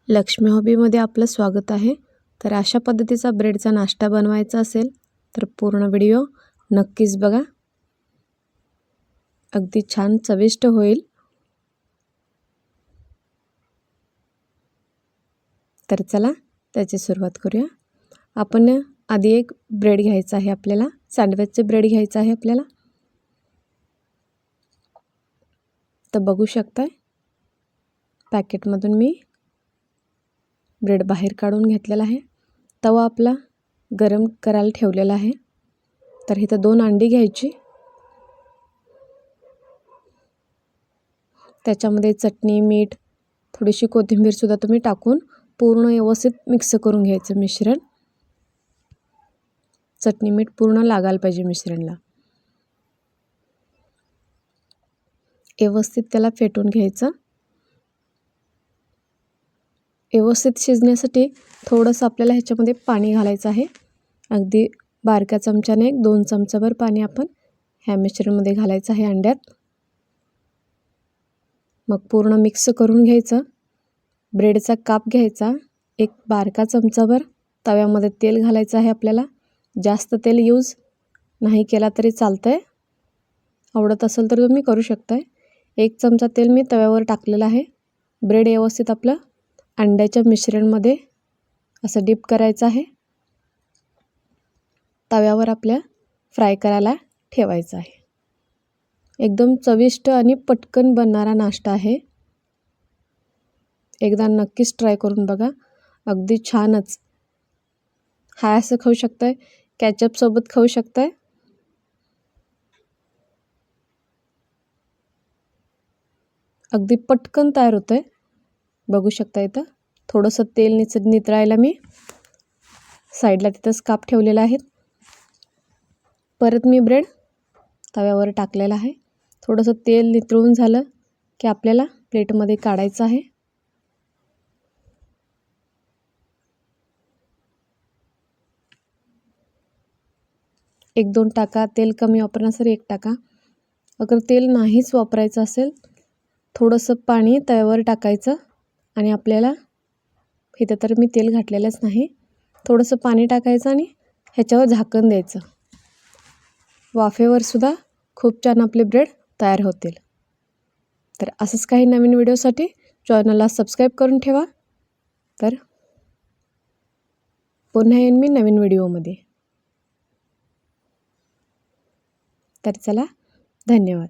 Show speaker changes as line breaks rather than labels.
लक्ष्मी हॉबीमध्ये आपलं स्वागत आहे। तर अशा पद्धतीचा ब्रेडचा नाश्ता बनवायचा असेल तर पूर्ण व्हिडिओ नक्कीच बघा, अगदी छान चविष्ट होईल। तर चला त्याची सुरुवात करूया। आपण आधी एक ब्रेड घ्यायचा आहे, आपल्याला सँडविचचे ब्रेड घ्यायचा आहे आपल्याला। तर बघू शकताय पॅकेटमधून मी ब्रेड बाहेर काढून घेतलेला आहे। तवा आपला गरम करायला ठेवलेला आहे। तर इथं 2 अंडी घ्यायची, त्याच्यामध्ये चटणी, मीठ, थोडीशी कोथिंबीर सुद्धा तुम्ही टाकून पूर्ण व्यवस्थित मिक्स करून घ्यायचं मिश्रण। चटणी मीठ पूर्ण लागायला पाहिजे मिश्रणला। व्यवस्थित त्याला फेटून घ्यायचं। व्यवस्थित शिजण्यासाठी थोडंसं आपल्याला ह्याच्यामध्ये पाणी घालायचं आहे। अगदी बारक्या चमच्याने 2 चमचाभर पाणी आपण ह्या मिश्रणमध्ये घालायचं आहे अंड्यात। मग पूर्ण मिक्स करून घ्यायचं। ब्रेडचा काप घ्यायचा, एक बारका चमचाभर तव्यामध्ये तेल घालायचं आहे आपल्याला। जास्त तेल यूज नाही केला तरी चालतंय, आवडत असेल तर तुम्ही करू शकताय। 1 चमचा तेल मी तव्यावर टाकलेलं आहे। ब्रेड व्यवस्थित आपलं अंड्याच्या मिश्रणमध्ये असं डिप करायचं आहे। तव्यावर आपल्या फ्राय करायला ठेवायचं आहे। एकदम चविष्ट आणि पटकन बनणारा नाश्ता आहे। एकदा नक्कीच ट्राय करून बघा, अगदी छानच। हा असं खाऊ शकताय, केचप सोबत खाऊ शकताय। अगदी पटकन तयार होतंय। बघू शकता इथं थोडंसं तेल नितळायला मी साईडला तिथंच काप ठेवलेला आहे। परत मी ब्रेड तव्यावर टाकलेला आहे। थोडंसं तेल नितळून झालं की आपल्याला प्लेटमध्ये काढायचं आहे। एक 2 टाका, तेल कमी वापरणार असेल 1 टाका। अगर तेल नाहीच वापरायचं असेल, थोडंसं पाणी तव्यावर टाकायचं आणि आपल्याला इथं तर मी तेल घातलेलंच नाही, थोडंसं पाणी टाकायचं आणि ह्याच्यावर झाकण द्यायचं। वाफेवर सुद्धा खूप छान आपले ब्रेड तयार होतील। तर असंच काही नवीन व्हिडिओसाठी चॅनलला सबस्क्राईब करून ठेवा। तर पुन्हा येईन मी नवीन व्हिडिओमध्ये। तर चला, धन्यवाद।